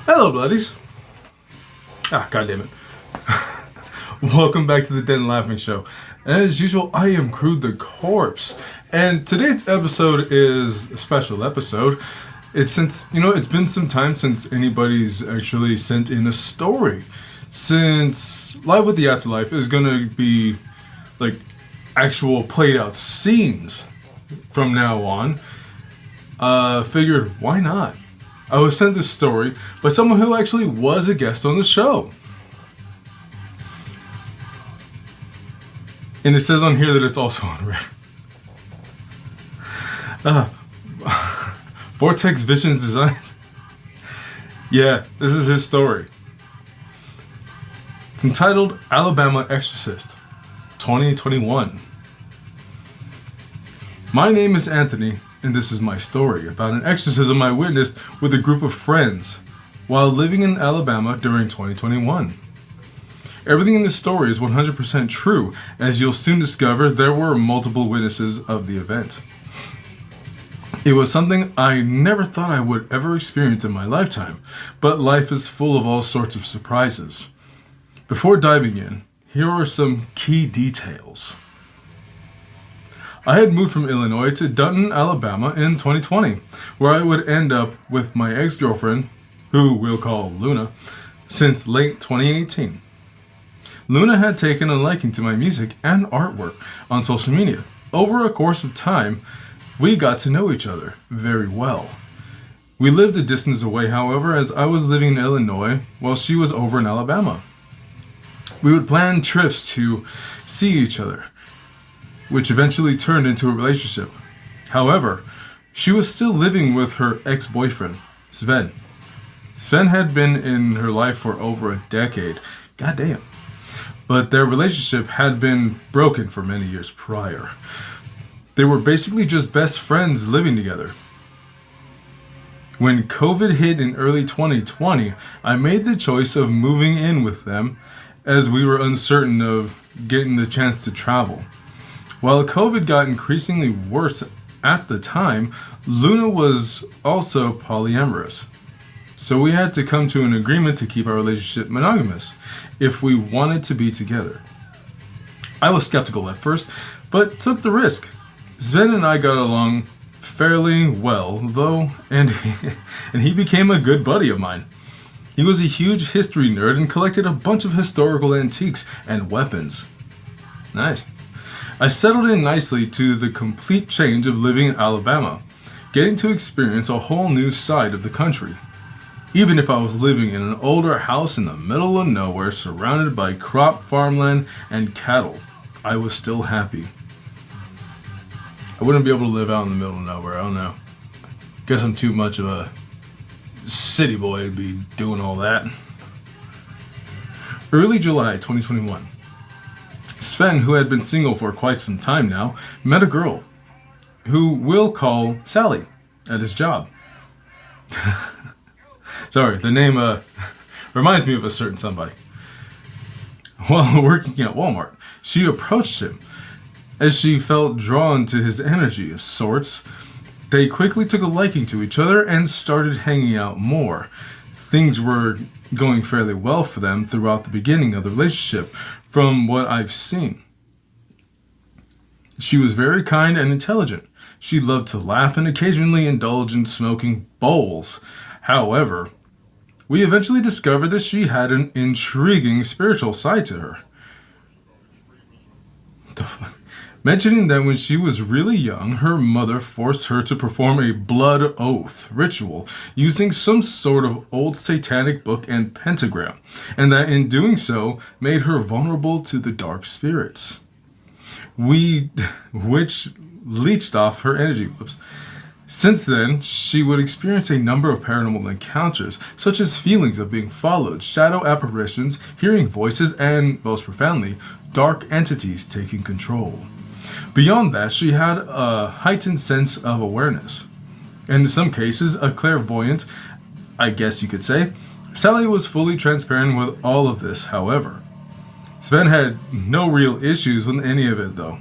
Hello, bloodies. God damn it. Welcome back to the Dead and Laughing Show. As usual, I am Crude the Corpse. And today's episode is a special episode. It's been some time since anybody's actually sent in a story. Since Live with the Afterlife is going to be like actual played out scenes from now on, figured why not? I was sent this story by someone who actually was a guest on the show. And it says on here that it's also on Reddit. Vortex Visions Designs. Yeah, this is his story. It's entitled Alabama Exorcist, 2021. My name is Anthony, and this is my story about an exorcism I witnessed with a group of friends while living in Alabama during 2021. Everything in this story is 100% true, as you'll soon discover there were multiple witnesses of the event. It was something I never thought I would ever experience in my lifetime, but life is full of all sorts of surprises. Before diving in, here are some key details. I had moved from Illinois to Dutton, Alabama in 2020, where I would end up with my ex-girlfriend, who we'll call Luna, since late 2018. Luna had taken a liking to my music and artwork on social media. Over a course of time, we got to know each other very well. We lived a distance away, however, as I was living in Illinois while she was over in Alabama. We would plan trips to see each other, which eventually turned into a relationship. However, she was still living with her ex-boyfriend, Sven. Sven had been in her life for over a decade. Goddamn. But their relationship had been broken for many years prior. They were basically just best friends living together. When COVID hit in early 2020, I made the choice of moving in with them as we were uncertain of getting the chance to travel. While COVID got increasingly worse at the time, Luna was also polyamorous. So we had to come to an agreement to keep our relationship monogamous if we wanted to be together. I was skeptical at first, but took the risk. Sven and I got along fairly well, though, and he became a good buddy of mine. He was a huge history nerd and collected a bunch of historical antiques and weapons. Nice. I settled in nicely to the complete change of living in Alabama, getting to experience a whole new side of the country. Even if I was living in an older house in the middle of nowhere surrounded by crop farmland and cattle, I was still happy. I wouldn't be able to live out in the middle of nowhere, I don't know. Guess I'm too much of a city boy to be doing all that. Early July 2021. Sven, who had been single for quite some time now, met a girl who we'll call Sally at his job. Sorry, the name reminds me of a certain somebody. While working at Walmart, she approached him as she felt drawn to his energy of sorts. They quickly took a liking to each other and started hanging out more. Things were going fairly well for them throughout the beginning of the relationship, from what I've seen. She was very kind and intelligent. She loved to laugh and occasionally indulge in smoking bowls. However, we eventually discovered that she had an intriguing spiritual side to her. Mentioning that when she was really young, her mother forced her to perform a blood oath ritual using some sort of old satanic book and pentagram, and that in doing so made her vulnerable to the dark spirits, which leached off her energy. Since then, she would experience a number of paranormal encounters, such as feelings of being followed, shadow apparitions, hearing voices, and, most profoundly, dark entities taking control. Beyond that, she had a heightened sense of awareness, and in some cases, a clairvoyant, I guess you could say. Sally was fully transparent with all of this, however. Sven had no real issues with any of it, though.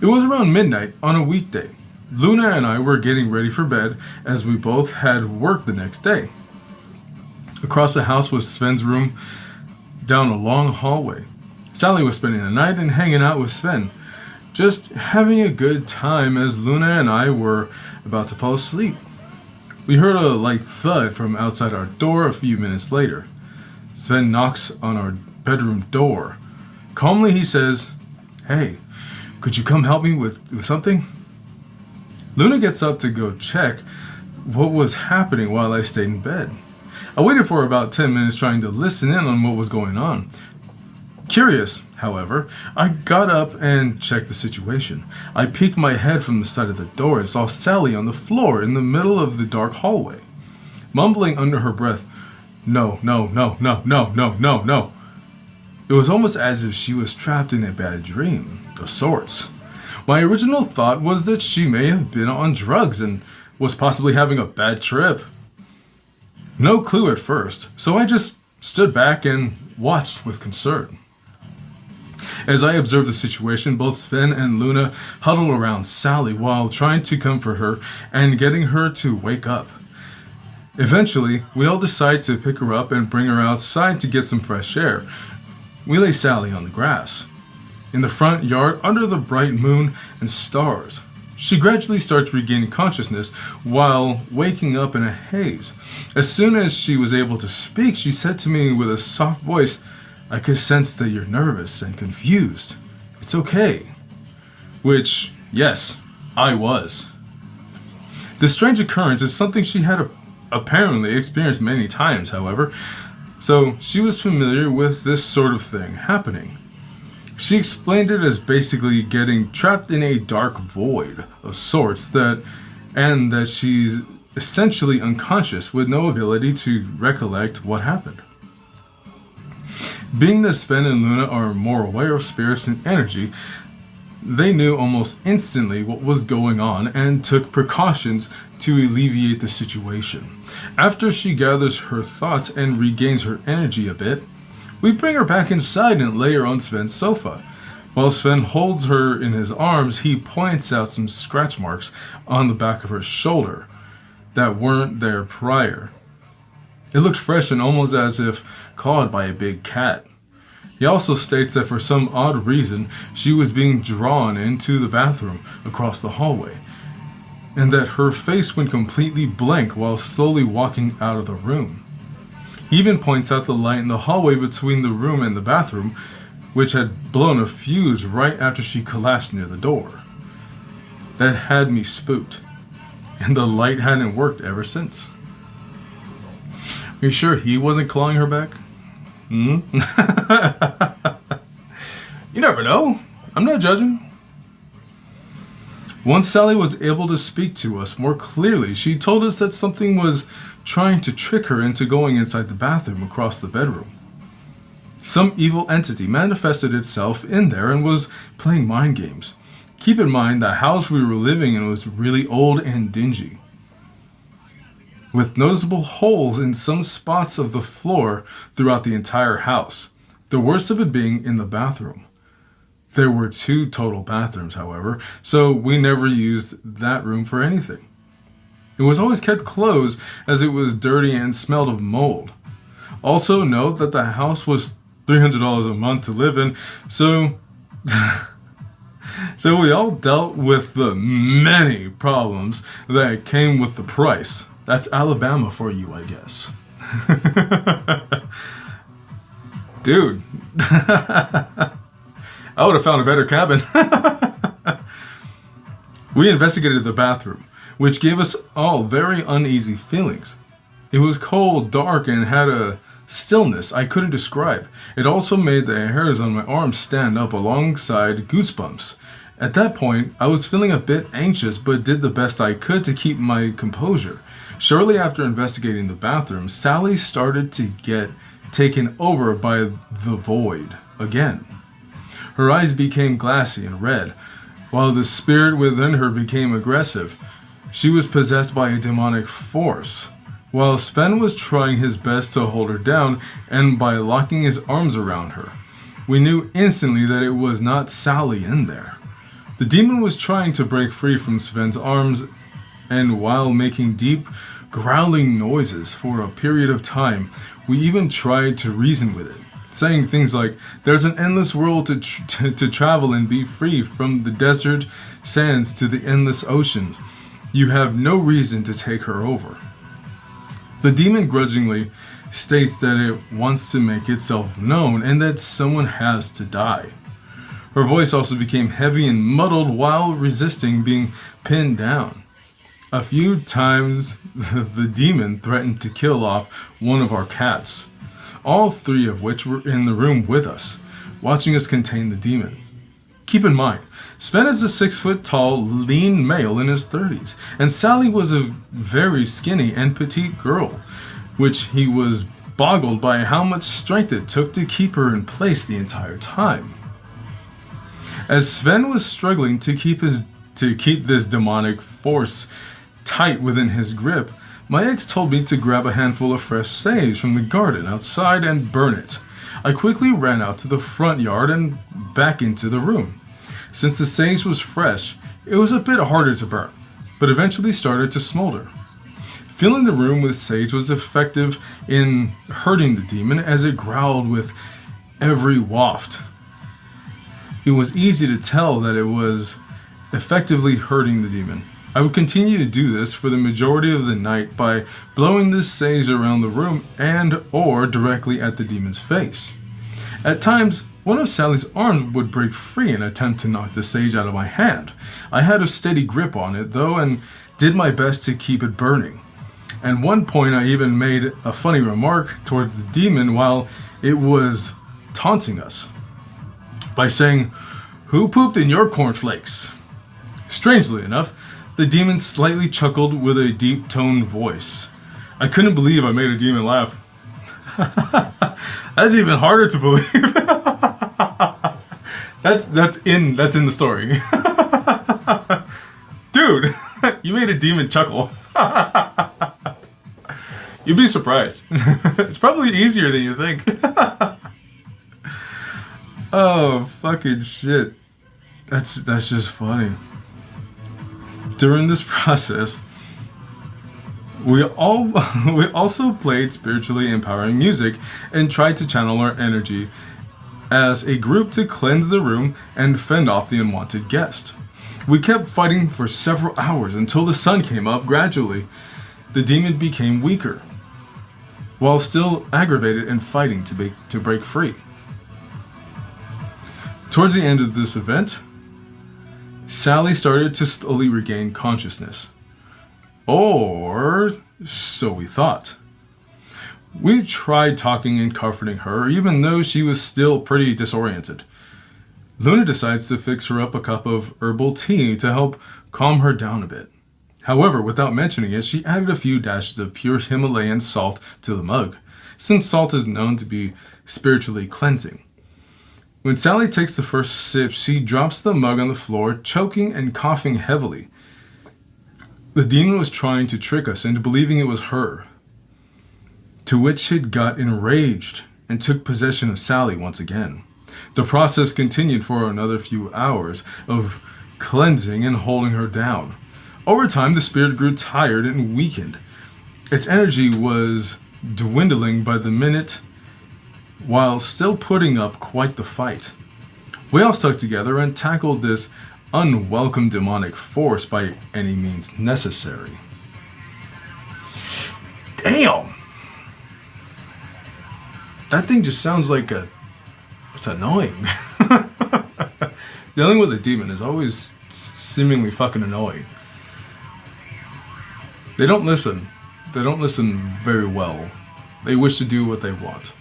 It was around midnight on a weekday. Luna and I were getting ready for bed as we both had work the next day. Across the house was Sven's room down a long hallway. Sally was spending the night and hanging out with Sven, just having a good time as Luna and I were about to fall asleep. We heard a light thud from outside our door a few minutes later. Sven knocks on our bedroom door. Calmly he says, "Hey, could you come help me with something?" Luna gets up to go check what was happening while I stayed in bed. I waited for about 10 minutes trying to listen in on what was going on. Curious, however, I got up and checked the situation. I peeked my head from the side of the door and saw Sally on the floor in the middle of the dark hallway, mumbling under her breath, "No, no, no, no, no, no, no, no." It was almost as if she was trapped in a bad dream of sorts. My original thought was that she may have been on drugs and was possibly having a bad trip. No clue at first, so I just stood back and watched with concern. As I observed the situation, both Sven and Luna huddled around Sally while trying to comfort her and getting her to wake up. Eventually, we all decide to pick her up and bring her outside to get some fresh air. We lay Sally on the grass, in the front yard under the bright moon and stars. She gradually starts regaining consciousness while waking up in a haze. As soon as she was able to speak, she said to me with a soft voice, "I could sense that you're nervous and confused. It's okay." Which, yes, I was. This strange occurrence is something she had apparently experienced many times, however, so she was familiar with this sort of thing happening. She explained it as basically getting trapped in a dark void of sorts and that she's essentially unconscious with no ability to recollect what happened. Being that Sven and Luna are more aware of spirits and energy, they knew almost instantly what was going on and took precautions to alleviate the situation. After she gathers her thoughts and regains her energy a bit, we bring her back inside and lay her on Sven's sofa. While Sven holds her in his arms, he points out some scratch marks on the back of her shoulder that weren't there prior. It looked fresh and almost as if clawed by a big cat. He also states that for some odd reason, she was being drawn into the bathroom across the hallway, and that her face went completely blank while slowly walking out of the room. He even points out the light in the hallway between the room and the bathroom, which had blown a fuse right after she collapsed near the door. That had me spooked, and the light hadn't worked ever since. Are you sure he wasn't clawing her back? You never know. I'm not judging. Once Sally was able to speak to us more clearly, she told us that something was trying to trick her into going inside the bathroom across the bedroom. Some evil entity manifested itself in there and was playing mind games. Keep in mind, the house we were living in was really old and dingy, with noticeable holes in some spots of the floor throughout the entire house, the worst of it being in the bathroom. There were 2 total bathrooms, however, so we never used that room for anything. It was always kept closed as it was dirty and smelled of mold. Also note that the house was $300 a month to live in, so we all dealt with the many problems that came with the price. That's Alabama for you, I guess. Dude. I would have found a better cabin. We investigated the bathroom, which gave us all very uneasy feelings. It was cold, dark, and had a stillness I couldn't describe. It also made the hairs on my arms stand up alongside goosebumps. At that point, I was feeling a bit anxious, but did the best I could to keep my composure. Shortly after investigating the bathroom, Sally started to get taken over by the void again. Her eyes became glassy and red, while the spirit within her became aggressive. She was possessed by a demonic force, while Sven was trying his best to hold her down and by locking his arms around her. We knew instantly that it was not Sally in there. The demon was trying to break free from Sven's arms, and while making deep growling noises for a period of time. We even tried to reason with it, saying things like, "There's an endless world to travel and be free, from the desert sands to the endless oceans. You have no reason to take her over." The demon grudgingly states that it wants to make itself known and that someone has to die. Her voice also became heavy and muddled while resisting being pinned down. A few times, the demon threatened to kill off one of our cats, all three of which were in the room with us, watching us contain the demon. Keep in mind, Sven is a 6-foot-tall, lean male in his 30s, and Sally was a very skinny and petite girl, which he was boggled by how much strength it took to keep her in place the entire time. As Sven was struggling to keep this demonic force tight within his grip, my ex told me to grab a handful of fresh sage from the garden outside and burn it. I quickly ran out to the front yard and back into the room. Since the sage was fresh, it was a bit harder to burn, but eventually started to smolder. Filling the room with sage was effective in hurting the demon as it growled with every waft. It was easy to tell that it was effectively hurting the demon. I would continue to do this for the majority of the night by blowing this sage around the room and or directly at the demon's face. At times, one of Sally's arms would break free in an attempt to knock the sage out of my hand. I had a steady grip on it though and did my best to keep it burning. At one point I even made a funny remark towards the demon while it was taunting us by saying, "Who pooped in your cornflakes?" Strangely enough, the demon slightly chuckled with a deep-toned voice. I couldn't believe I made a demon laugh. That's even harder to believe. That's in the story. Dude, you made a demon chuckle. You'd be surprised. It's probably easier than you think. Oh, fucking shit. That's just funny. During this process, we also played spiritually empowering music and tried to channel our energy as a group to cleanse the room and fend off the unwanted guest. We kept fighting for several hours until the sun came up. Gradually, the demon became weaker, while still aggravated and fighting to break free. Towards the end of this event, Sally started to slowly regain consciousness. Or so we thought. We tried talking and comforting her, even though she was still pretty disoriented. Luna decides to fix her up a cup of herbal tea to help calm her down a bit. However, without mentioning it, she added a few dashes of pure Himalayan salt to the mug, since salt is known to be spiritually cleansing. When Sally takes the first sip, she drops the mug on the floor, choking and coughing heavily. The demon was trying to trick us into believing it was her, to which it got enraged and took possession of Sally once again. The process continued for another few hours of cleansing and holding her down. Over time, the spirit grew tired and weakened. Its energy was dwindling by the minute, while still putting up quite the fight. We all stuck together and tackled this unwelcome demonic force by any means necessary. Damn! That thing just sounds like it's annoying. Dealing with a demon is always seemingly fucking annoying. They don't listen. They don't listen very well. They wish to do what they want.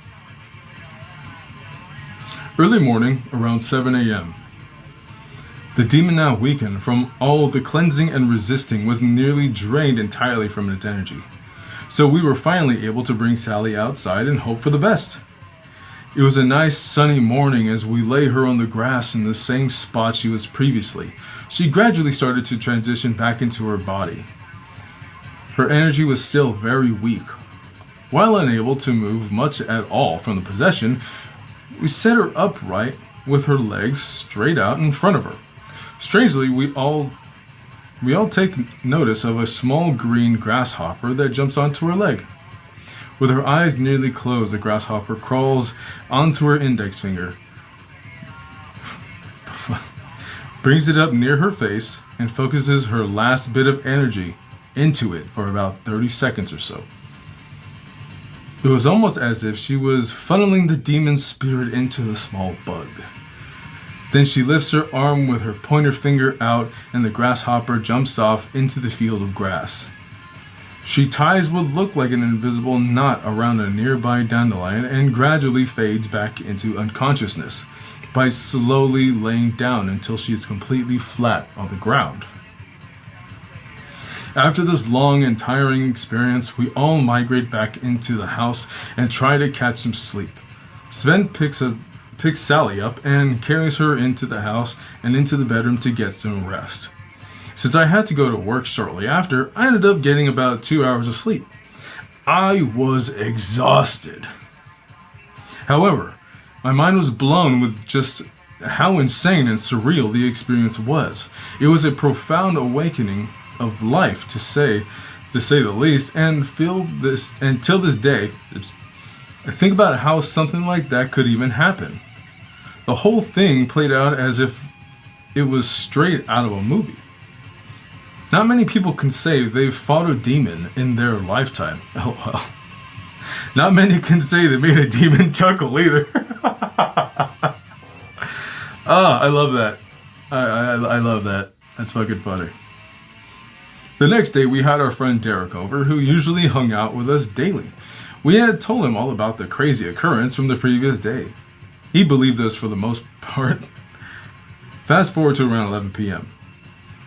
Early morning, around 7 a.m. The demon, now weakened from all the cleansing and resisting, was nearly drained entirely from its energy. So we were finally able to bring Sally outside and hope for the best. It was a nice sunny morning as we lay her on the grass in the same spot she was previously. She gradually started to transition back into her body. Her energy was still very weak. While unable to move much at all from the possession, we set her upright with her legs straight out in front of her. Strangely, we all we all take notice of a small green grasshopper that jumps onto her leg. With her eyes nearly closed, the grasshopper crawls onto her index finger, brings it up near her face, and focuses her last bit of energy into it for about 30 seconds or so. It was almost as if she was funneling the demon spirit into the small bug. Then she lifts her arm with her pointer finger out, and the grasshopper jumps off into the field of grass. She ties what looked like an invisible knot around a nearby dandelion and gradually fades back into unconsciousness by slowly laying down until she is completely flat on the ground. After this long and tiring experience, we all migrate back into the house and try to catch some sleep. Sven picks Sally up and carries her into the house and into the bedroom to get some rest. Since I had to go to work shortly after, I ended up getting about 2 hours of sleep. I was exhausted. However, my mind was blown with just how insane and surreal the experience was. It was a profound awakening of life, to say the least, and till this day, I think about how something like that could even happen. The whole thing played out as if it was straight out of a movie. Not many people can say they've fought a demon in their lifetime. LOL. Not many can say they made a demon chuckle either. I love that. I love that. That's fucking funny. The next day, we had our friend Derek over, who usually hung out with us daily. We had told him all about the crazy occurrence from the previous day. He believed us for the most part. Fast forward to around 11 p.m.,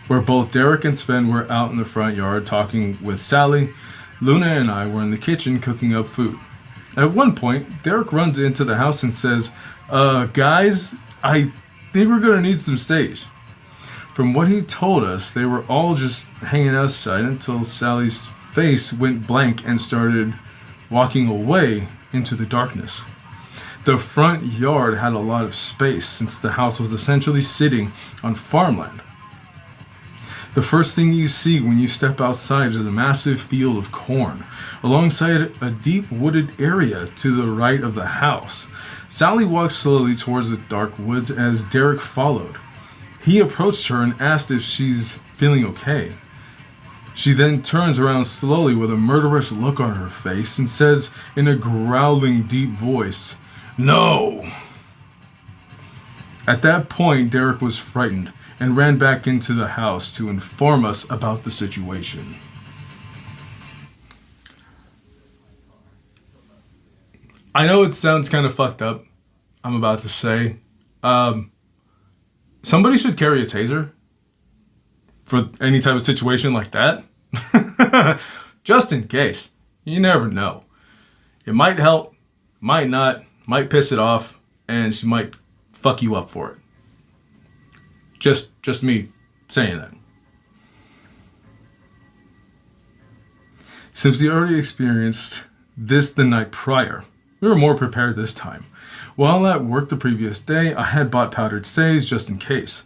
where both Derek and Sven were out in the front yard talking with Sally. Luna and I were in the kitchen cooking up food. At one point, Derek runs into the house and says, guys, I think we're gonna need some sage. From what he told us, they were all just hanging outside until Sally's face went blank and started walking away into the darkness. The front yard had a lot of space since the house was essentially sitting on farmland. The first thing you see when you step outside is a massive field of corn, alongside a deep wooded area to the right of the house. Sally walked slowly towards the dark woods as Derek followed. He approached her and asked if she's feeling okay. She then turns around slowly with a murderous look on her face and says in a growling, deep voice, "No!" At that point, Derek was frightened and ran back into the house to inform us about the situation. I know it sounds kind of fucked up, I'm about to say. Somebody should carry a taser for any type of situation like that. Just in case. You never know. It might help, might not, might piss it off, and she might fuck you up for it. Just me saying that. Since we already experienced this the night prior, we were more prepared this time. While at work the previous day, I had bought powdered sage just in case.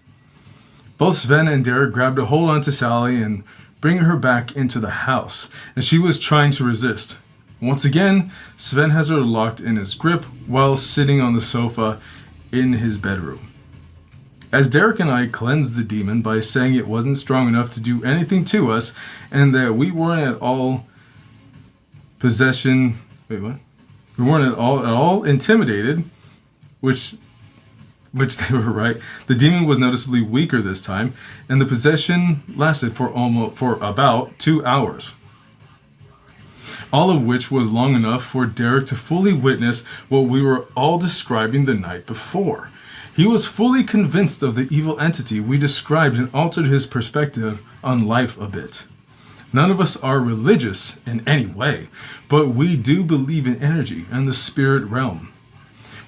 Both Sven and Derek grabbed a hold onto Sally and bring her back into the house, and she was trying to resist. Once again, Sven has her locked in his grip while sitting on the sofa in his bedroom. As Derek and I cleansed the demon by saying it wasn't strong enough to do anything to us and that we weren't at all possession... Wait, what? We weren't at all intimidated, which they were right. The demon was noticeably weaker this time, and the possession lasted for about 2 hours. All of which was long enough for Derek to fully witness what we were all describing the night before. He was fully convinced of the evil entity we described and altered his perspective on life a bit. None of us are religious in any way, but we do believe in energy and the spirit realm.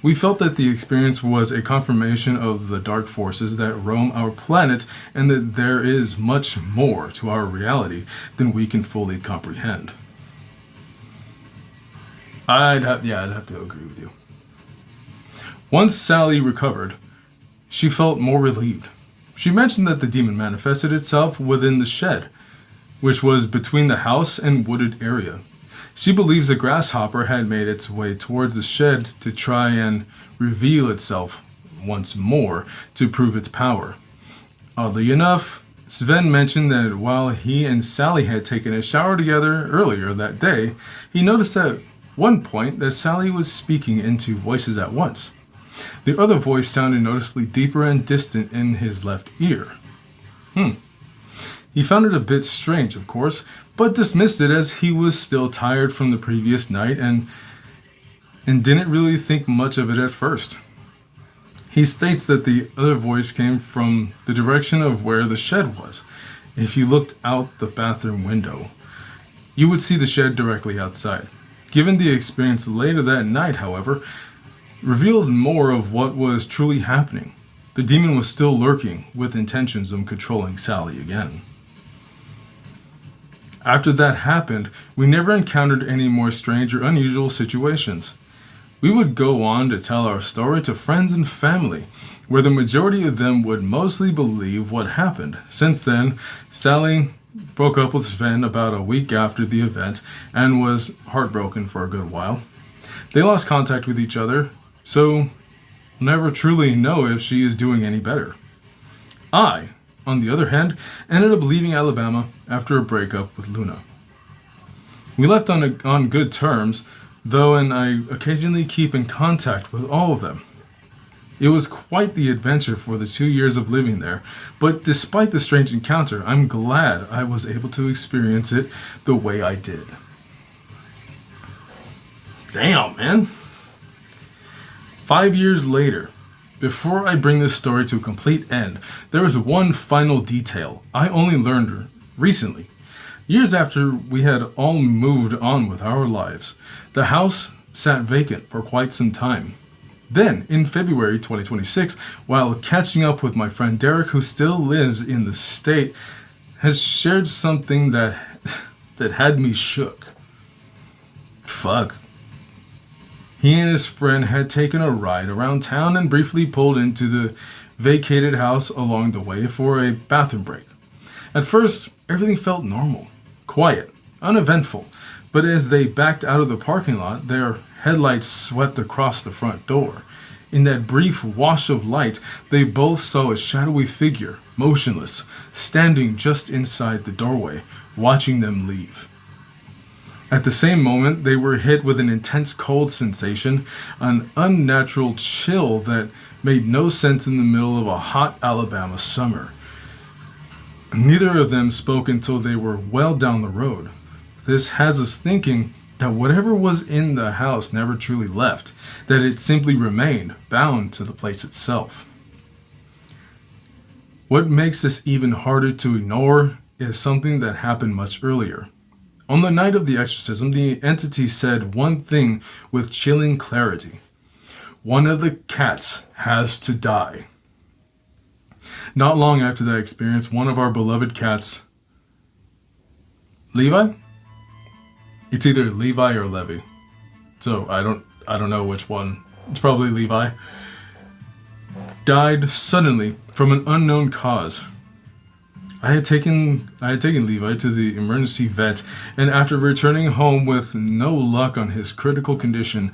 We felt that the experience was a confirmation of the dark forces that roam our planet and that there is much more to our reality than we can fully comprehend. I'd have to agree with you. Once Sally recovered, she felt more relieved. She mentioned that the demon manifested itself within the shed, which was between the house and wooded area. She believes a grasshopper had made its way towards the shed to try and reveal itself once more to prove its power. Oddly enough, Sven mentioned that while he and Sally had taken a shower together earlier that day, he noticed at one point that Sally was speaking in two voices at once. The other voice sounded noticeably deeper and distant in his left ear. He found it a bit strange, of course, but dismissed it as he was still tired from the previous night and didn't really think much of it at first. He states that the other voice came from the direction of where the shed was. If you looked out the bathroom window, you would see the shed directly outside. Given the experience later that night, however, revealed more of what was truly happening. The demon was still lurking, with intentions of controlling Sally again. After that happened, we never encountered any more strange or unusual situations. We would go on to tell our story to friends and family, where the majority of them would mostly believe what happened. Since then, Sally broke up with Sven about a week after the event and was heartbroken for a good while. They lost contact with each other, so we'll never truly know if she is doing any better. I, on the other hand, ended up leaving Alabama after a breakup with Luna. We left on good terms, though, and I occasionally keep in contact with all of them. It was quite the adventure for the 2 years of living there, but despite the strange encounter, I'm glad I was able to experience it the way I did. Damn, man. 5 years later, before I bring this story to a complete end, there is one final detail I only learned recently. Years after we had all moved on with our lives, the house sat vacant for quite some time. Then, in February 2026, while catching up with my friend Derek, who still lives in the state, has shared something that had me shook. Fuck. He and his friend had taken a ride around town and briefly pulled into the vacated house along the way for a bathroom break. At first, everything felt normal, quiet, uneventful, but as they backed out of the parking lot, their headlights swept across the front door. In that brief wash of light, they both saw a shadowy figure, motionless, standing just inside the doorway, watching them leave. At the same moment, they were hit with an intense cold sensation, an unnatural chill that made no sense in the middle of a hot Alabama summer. Neither of them spoke until they were well down the road. This has us thinking that whatever was in the house never truly left, that it simply remained bound to the place itself. What makes this even harder to ignore is something that happened much earlier. On the night of the exorcism, the entity said one thing with chilling clarity. One of the cats has to die. Not long after that experience, one of our beloved cats, Levi? It's either Levi or Levy. So I don't know which one. It's probably Levi. Died suddenly from an unknown cause. I had taken Levi to the emergency vet, and after returning home with no luck on his critical condition,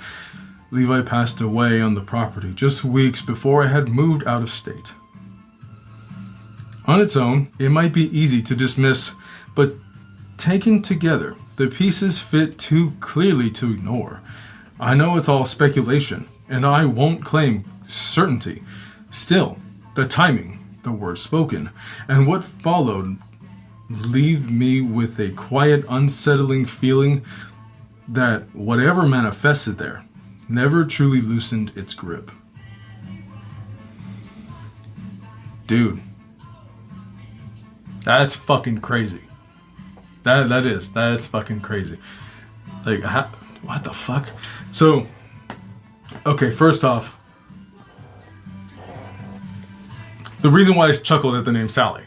Levi passed away on the property just weeks before I had moved out of state. On its own, it might be easy to dismiss, but taken together, the pieces fit too clearly to ignore. I know it's all speculation, and I won't claim certainty. Still, the timing, the words spoken, and what followed leave me with a quiet, unsettling feeling that whatever manifested there never truly loosened its grip. Dude, that's fucking crazy. That's fucking crazy. Like, what the fuck? So, okay, first off, the reason why I chuckled at the name Sally.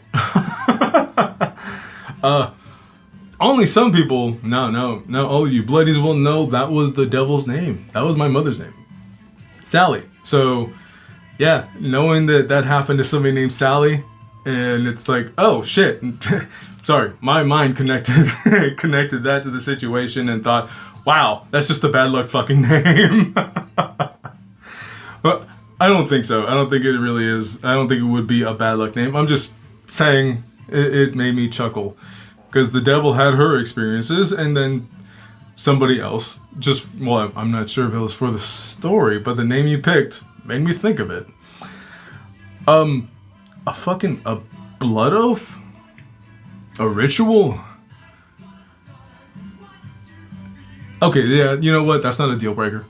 Only some people, no, all of you bloodies will know that was the devil's name. That was my mother's name. Sally. So, yeah, knowing that happened to somebody named Sally, And it's like, oh shit. Sorry, my mind connected connected that to the situation and thought, wow, that's just a bad luck fucking name. But I don't think so. I don't think it really is. I don't think it would be a bad luck name. I'm just saying it made me chuckle. Because the devil had her experiences, and then somebody else just, well, I'm not sure if it was for the story, but the name you picked made me think of it. A blood oath? A ritual? Okay, yeah, you know what? That's not a deal breaker.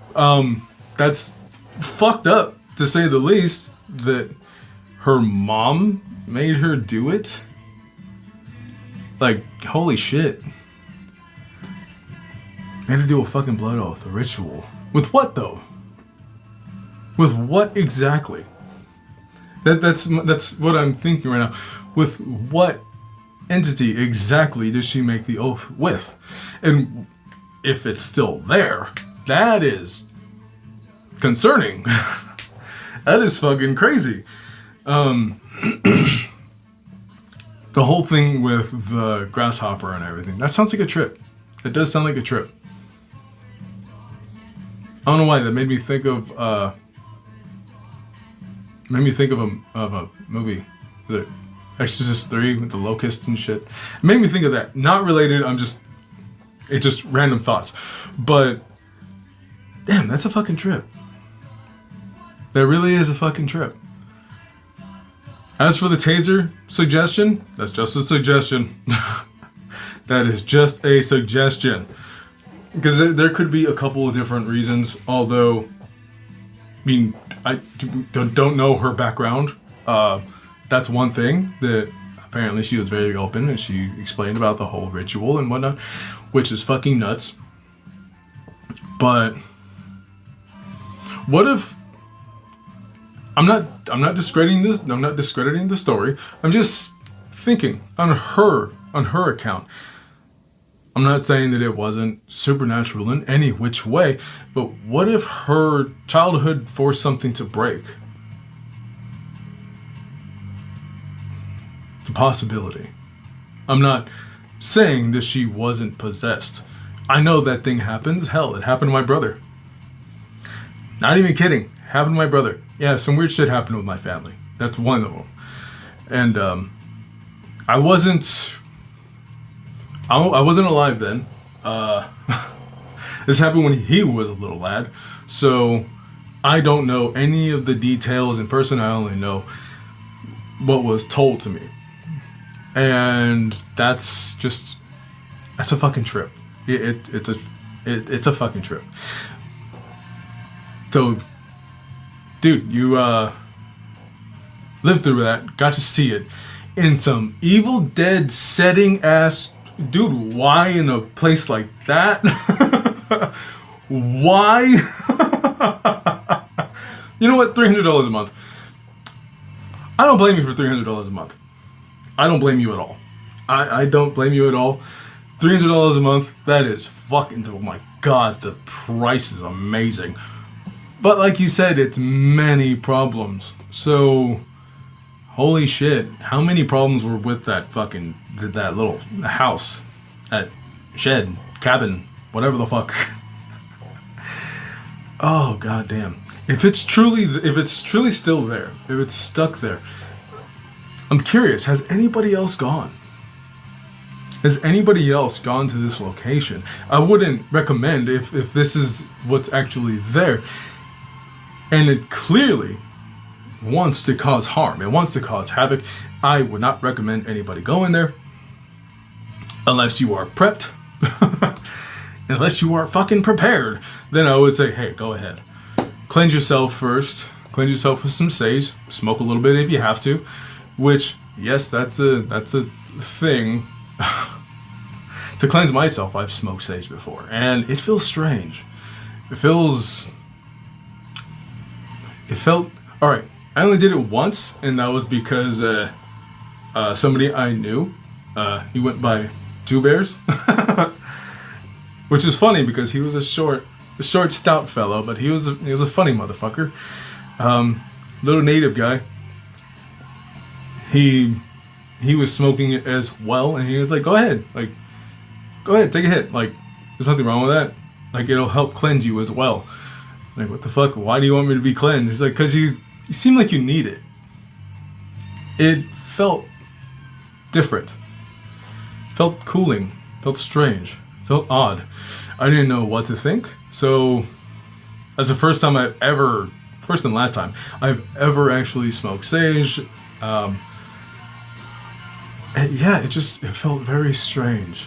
That's fucked up, to say the least, that her mom made her do it. Like, holy shit. Made her do a fucking blood oath, a ritual. With what, though? With what exactly? That's what I'm thinking right now. With what entity exactly does she make the oath with? And if it's still there, that is concerning. That is fucking crazy. The whole thing with the grasshopper and everything, that sounds like a trip. It does sound like a trip. I don't know why, that made me think of a movie. Is it Exorcist 3 with the locust and shit? It made me think of that. Not related, it's just random thoughts. But damn, that's a fucking trip. That really is a fucking trip. As for the taser suggestion, that's just a suggestion. That is just a suggestion. Because there could be a couple of different reasons, although, I mean, I don't know her background. That's one thing that apparently she was very open and she explained about the whole ritual and whatnot, which is fucking nuts. But what if I'm not discrediting this. I'm not discrediting the story. I'm just thinking on her account. I'm not saying that it wasn't supernatural in any which way, but what if her childhood forced something to break? It's a possibility. I'm not saying that she wasn't possessed. I know that thing happens. Hell, it happened to my brother. Not even kidding. Happened to my brother. Yeah, some weird shit happened with my family. That's one of them. And I wasn't alive then. This happened when he was a little lad. So I don't know any of the details in person. I only know what was told to me. And that's a fucking trip. It's a fucking trip. So, dude, you lived through that, got to see it in some Evil Dead setting ass. Dude, why in a place like that? Why? You know what? $300 a month. I don't blame you for $300 a month. I don't blame you at all. I don't blame you at all. $300 a month, that is fucking, oh my god, the price is amazing. But like you said, it's many problems. So, holy shit, how many problems were with that little house, that shed, cabin, whatever the fuck. Oh goddamn! If it's truly still there, if it's stuck there, I'm curious. Has anybody else gone? Has anybody else gone to this location? I wouldn't recommend if this is what's actually there, and it clearly wants to cause harm. It wants to cause havoc. I would not recommend anybody going there unless you are prepped. Unless you are fucking prepared, then I would say, hey, go ahead. Cleanse yourself first. Cleanse yourself with some sage. Smoke a little bit if you have to. Which, yes, that's a thing. To cleanse myself, I've smoked sage before, and it feels strange. It felt all right. I only did it once, and that was because somebody I knew, he went by Two Bears, which is funny because he was a short, stout fellow, but he was a funny motherfucker. Little native guy. he was smoking it as well, and he was like, go ahead, take a hit, like, there's nothing wrong with that, like, it'll help cleanse you as well. Like, what the fuck, why do you want me to be cleansed? He's like, because you seem like you need it. It felt different, felt cooling, felt strange, felt odd. I didn't know what to think. So that's the first and last time I've ever actually smoked sage. And yeah, it felt very strange.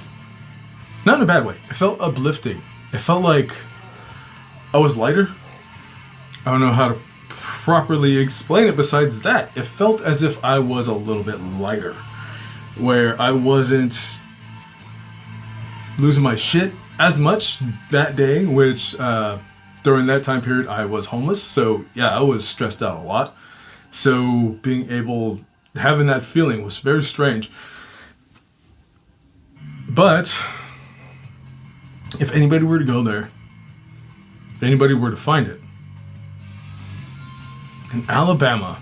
Not in a bad way. It felt uplifting. It felt like I was lighter. I don't know how to properly explain it besides that. It felt as if I was a little bit lighter, where I wasn't losing my shit as much that day, which during that time period I was homeless. So yeah, I was stressed out a lot. So having that feeling was very strange. But if anybody were to go there, if anybody were to find it in Alabama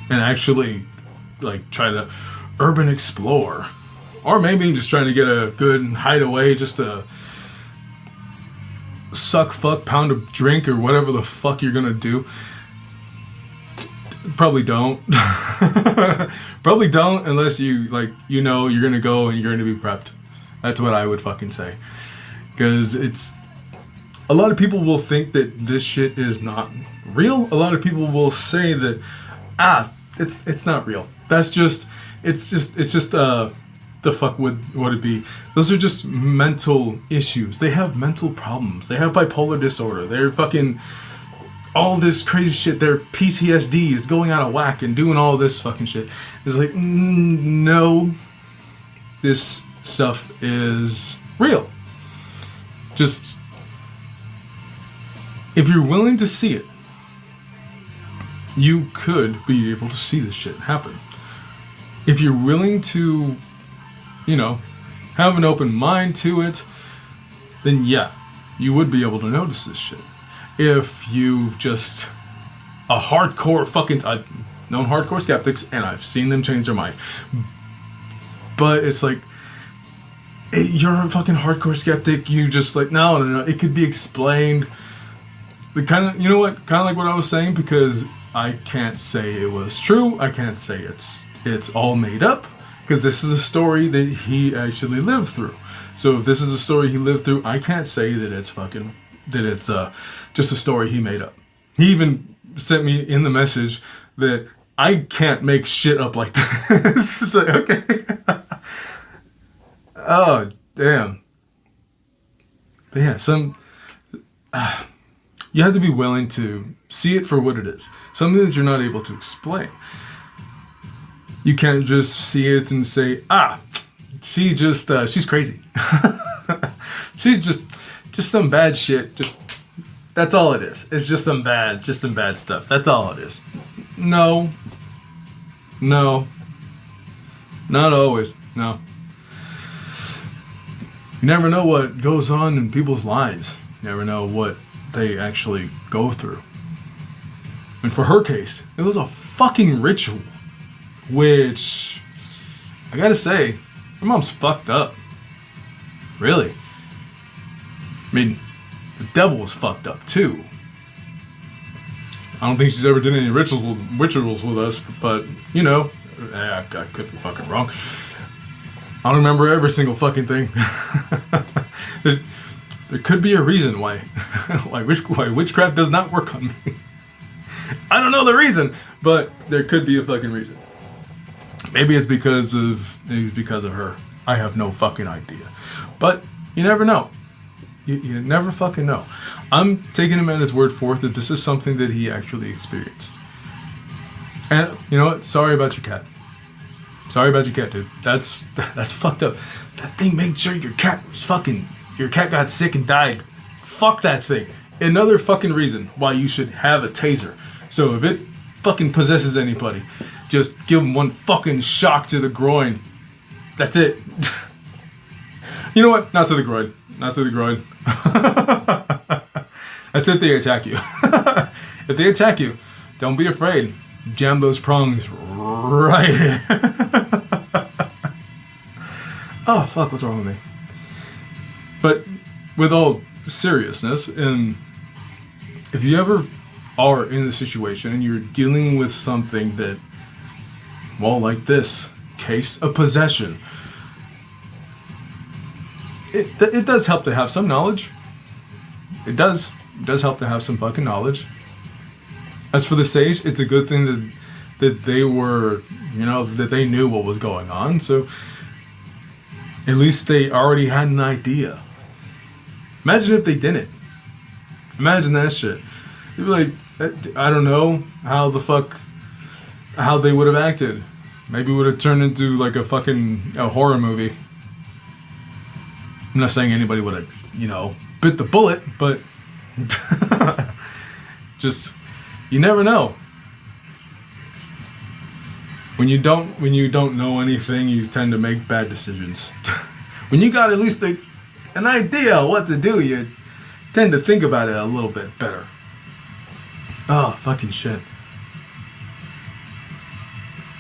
and actually like try to urban explore, or maybe just trying to get a good hideaway just to suck, fuck, pound a drink, or whatever the fuck you're gonna do, probably don't. Probably don't unless you're gonna go and you're gonna be prepped. That's what I would fucking say. Because a lot of people will think that this shit is not real. A lot of people will say that, it's not real. It's just the fuck would it be? Those are just mental issues. They have mental problems. They have bipolar disorder. They're fucking all this crazy shit. Their PTSD is going out of whack and doing all this fucking shit. It's like, no, this stuff is real. Just, if you're willing to see it, you could be able to see this shit happen. If you're willing to, have an open mind to it, then yeah, you would be able to notice this shit. If you've just a hardcore fucking, I've known hardcore skeptics and I've seen them change their mind. But it's like, you're a fucking hardcore skeptic, you just like, no, it could be explained. The kind of, kind of like what I was saying, because I can't say it was true. I can't say it's all made up, because this is a story that he actually lived through. So if this is a story he lived through, I can't say that it's just a story he made up. He even sent me in the message that I can't make shit up like this. It's like, okay. Oh, damn. But yeah, you have to be willing to see it for what it is. Something that you're not able to explain. You can't just see it and say, she's crazy. She's just some bad shit. That's all it is. It's just some bad stuff. That's all it is. No, not always. No. You never know what goes on in people's lives. You never know what they actually go through. And for her case, it was a fucking ritual. Which, I gotta say, her mom's fucked up. Really. I mean, the devil was fucked up too. I don't think she's ever did any rituals with us, but, I could be fucking wrong. I don't remember every single fucking thing. There could be a reason why witchcraft does not work on me. I don't know the reason, but there could be a fucking reason. Maybe it's because of her. I have no fucking idea. But you never know. You never fucking know. I'm taking him at his word for it that this is something that he actually experienced. And you know what? Sorry about your cat. Sorry about your cat, dude. That's fucked up. That thing made sure your cat got sick and died. Fuck that thing. Another fucking reason why you should have a taser. So if it fucking possesses anybody, just give them one fucking shock to the groin. That's it. You know what? Not to the groin. Not to the groin. That's if they attack you. If they attack you, don't be afraid. Jam those prongs Right. Oh, fuck, what's wrong with me? But with all seriousness, and if you ever are in the situation and you're dealing with something that, well, like this case of possession, it does help to have some knowledge. It does help to have some fucking knowledge. As for the sage, it's a good thing that they were, that they knew what was going on. So at least they already had an idea. Imagine if they didn't. Imagine that shit. You'd be like, I don't know how they would have acted. Maybe it would have turned into like a horror movie. I'm not saying anybody would have, bit the bullet, but just, you never know. When you don't know anything, you tend to make bad decisions. When you got at least an idea what to do, you tend to think about it a little bit better. Oh, fucking shit.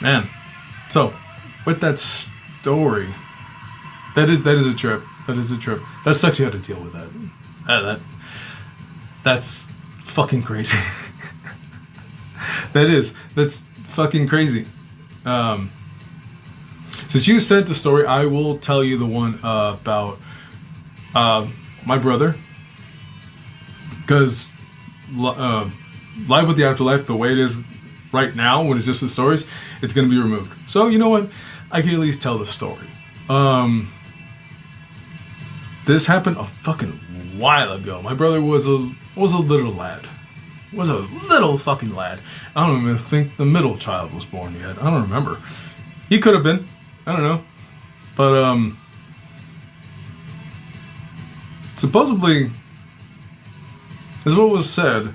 Man. So, with that story, that is a trip. That is a trip. That sucks you had to deal with that. That's fucking crazy. That's fucking crazy. Since you sent the story, I will tell you the one about my brother. Because Live with the Afterlife, the way it is right now, when it's just the stories, it's going to be removed. So, you know what? I can at least tell the story. This happened a fucking while ago. My brother was a little lad. Was a little fucking lad. I don't even think the middle child was born yet. I don't remember. He could have been. I don't know. But, supposedly, as what was said,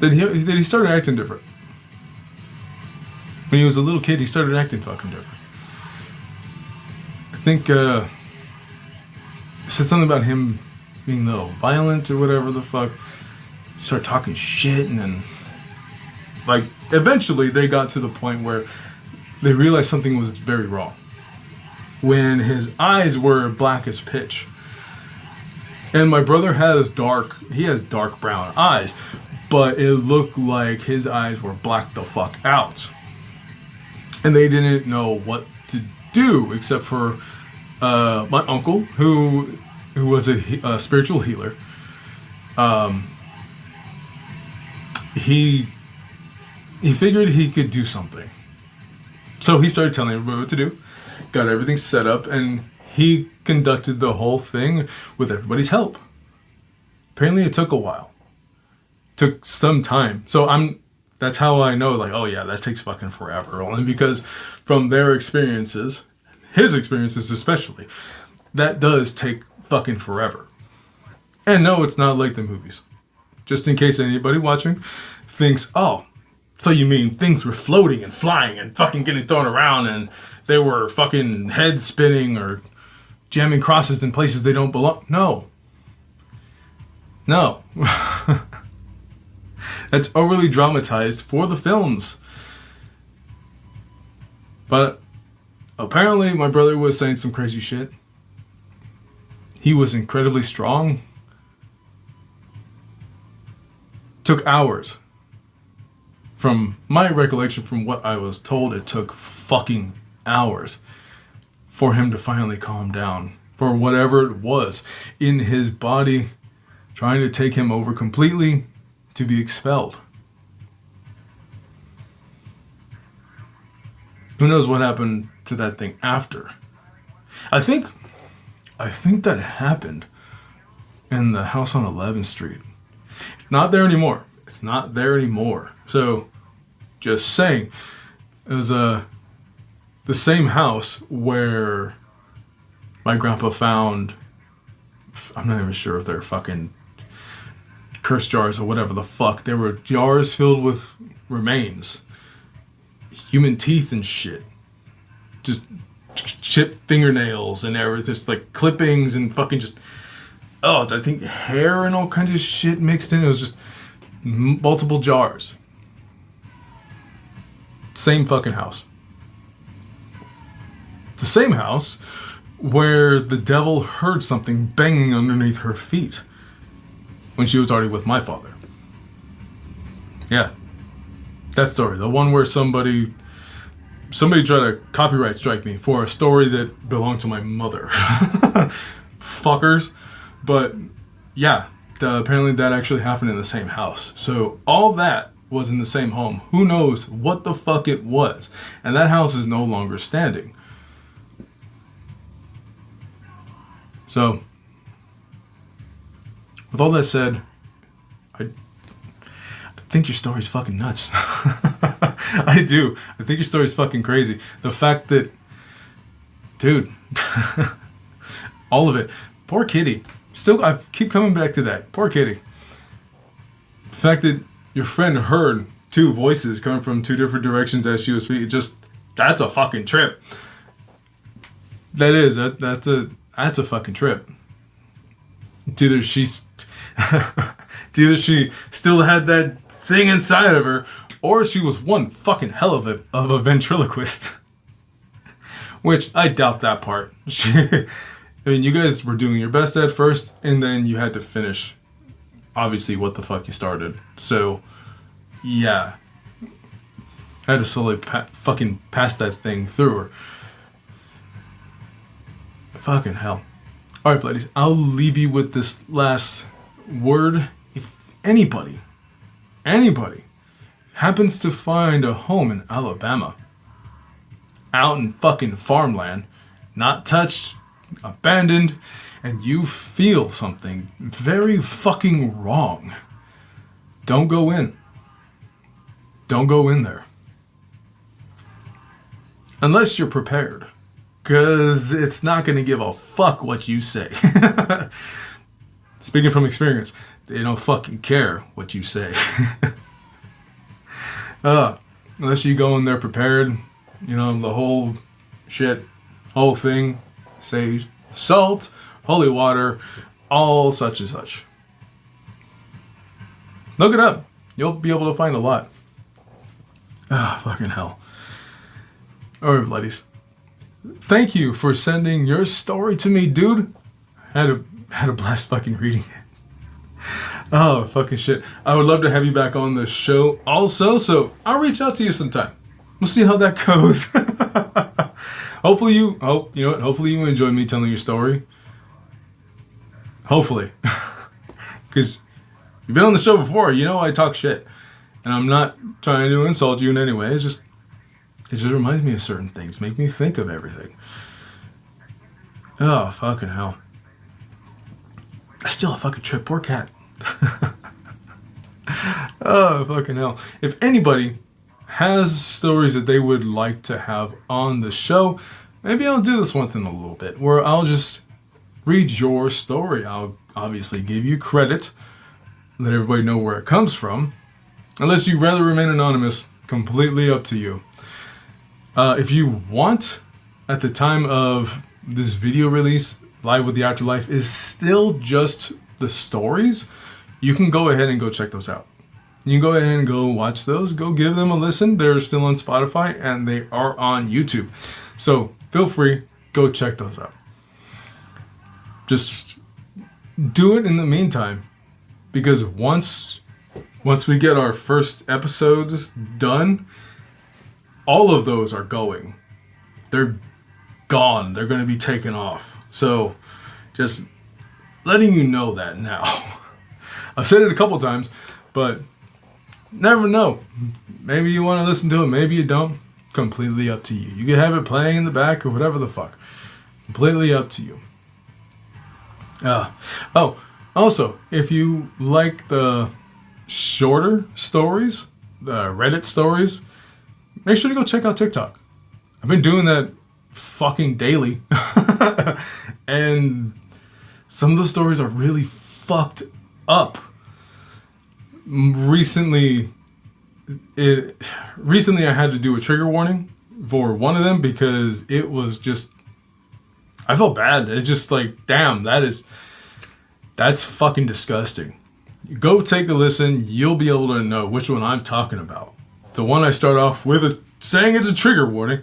that he started acting different. When he was a little kid, he started acting fucking different. I think, it said something about him being a little violent or whatever the fuck. Start talking shit, and then, like, eventually they got to the point where they realized something was very wrong. When his eyes were black as pitch. And my brother has dark brown eyes, but it looked like his eyes were blacked the fuck out. And they didn't know what to do except for my uncle, who was a spiritual healer. He figured he could do something. So he started telling everybody what to do, got everything set up, and he conducted the whole thing with everybody's help. Apparently it took a while. Took some time. So that's how I know, like, oh yeah, that takes fucking forever. Only because from their experiences, his experiences especially, that does take fucking forever. And no, it's not like the movies. Just in case anybody watching thinks, oh, so you mean things were floating and flying and fucking getting thrown around and they were fucking head spinning or jamming crosses in places they don't belong? No. That's overly dramatized for the films. But apparently my brother was saying some crazy shit. He was incredibly strong. Took hours. From my recollection, from what I was told, it took fucking hours for him to finally calm down. For whatever it was in his body trying to take him over completely to be expelled. Who knows what happened to that thing after? I think that happened in the house on 11th Street. It's not there anymore. So, just saying, it was the same house where my grandpa found, I'm not even sure if they're fucking curse jars or whatever the fuck. There were jars filled with remains. Human teeth and shit. Just chipped fingernails and everything. Just like clippings and fucking just, I think hair and all kinds of shit mixed in. It was just multiple jars. Same fucking house. It's the same house where the devil heard something banging underneath her feet when she was already with my father. Yeah. That story. The one where somebody tried to copyright strike me for a story that belonged to my mother. Fuckers. But yeah, apparently that actually happened in the same house. So all that was in the same home. Who knows what the fuck it was? And that house is no longer standing. So, with all that said, I think your story's fucking nuts. I do. I think your story's fucking crazy. The fact that, dude, all of it. Poor kitty. Still, I keep coming back to that. Poor kitty. The fact that your friend heard two voices coming from two different directions as she was speaking, that's a fucking trip. That is. That's a fucking trip. It's either she still had that thing inside of her, or she was one fucking hell of a ventriloquist. Which, I doubt that part. I mean, you guys were doing your best at first, and then you had to finish, obviously, what the fuck you started. So, yeah. I had to slowly fucking pass that thing through her. Fucking hell. Alright, ladies, I'll leave you with this last word. If anybody happens to find a home in Alabama, out in fucking farmland, not touched, abandoned, and you feel something very fucking wrong, don't go in. Don't go in there. Unless you're prepared. Because it's not going to give a fuck what you say. Speaking from experience, they don't fucking care what you say. Unless you go in there prepared, the whole shit, whole thing, sage, salt, holy water, all such and such. Look it up. You'll be able to find a lot. Fucking hell. Alright, ladies. Thank you for sending your story to me, dude. Had a blast fucking reading it. Oh, fucking shit. I would love to have you back on the show also, so I'll reach out to you sometime. We'll see how that goes. Hopefully you enjoy me telling your story. Hopefully. Because you've been on the show before, I talk shit. And I'm not trying to insult you in any way. It just reminds me of certain things. Make me think of everything. Oh, fucking hell. That's still a fucking trip. Poor cat. Oh, fucking hell. If anybody has stories that they would like to have on the show, maybe I'll do this once in a little bit, where I'll just read your story. I'll obviously give you credit, let everybody know where it comes from. Unless you'd rather remain anonymous, completely up to you. If you want, at the time of this video release, Live with the Afterlife is still just the stories. You can go ahead and go check those out. You can go ahead and go watch those. Go give them a listen. They're still on Spotify and they are on YouTube. So feel free, go check those out. Just do it in the meantime. Because once we get our first episodes done, all of those are going. They're gone. They're going to be taken off. So, just letting you know that now. I've said it a couple times, but never know. Maybe you want to listen to it. Maybe you don't. Completely up to you. You can have it playing in the back or whatever the fuck. Completely up to you. Also, if you like the shorter stories, the Reddit stories, make sure to go check out TikTok. I've been doing that fucking daily. And some of the stories are really fucked up. Recently I had to do a trigger warning for one of them because it was just, I felt bad. It's just like, damn, that's fucking disgusting. Go take a listen. You'll be able to know which one I'm talking about. The one I start off with a saying it's a trigger warning.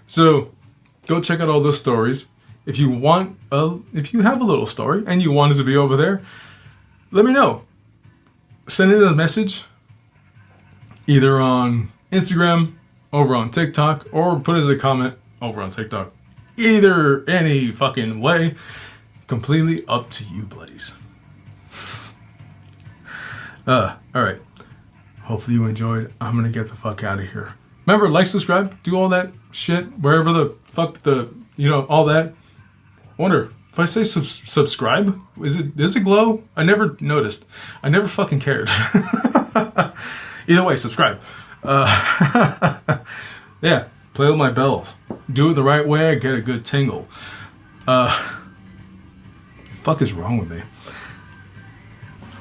So go check out all those stories. If you have a little story and you want us to be over there, let me know. Send it a message either on Instagram, over on TikTok, or put it as a comment over on TikTok. Either any fucking way. Completely up to you, bloodies. Alright. Hopefully you enjoyed. I'm gonna get the fuck out of here. Remember, like, subscribe, do all that shit, wherever the fuck all that. I wonder, if I say subscribe, does it glow? I never noticed. I never fucking cared. Either way, subscribe. Yeah, play with my bells. Do it the right way, I get a good tingle. Fuck is wrong with me?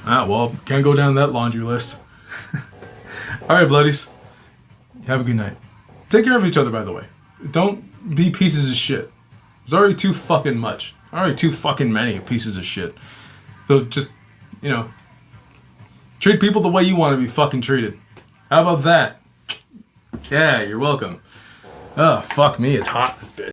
Well, can't go down that laundry list. Alright, bloodies. Have a good night. Take care of each other, by the way. Don't be pieces of shit. There's already too fucking much. Already too fucking many pieces of shit. So just, treat people the way you want to be fucking treated. How about that? Yeah, you're welcome. Oh, fuck me, it's hot, this bitch.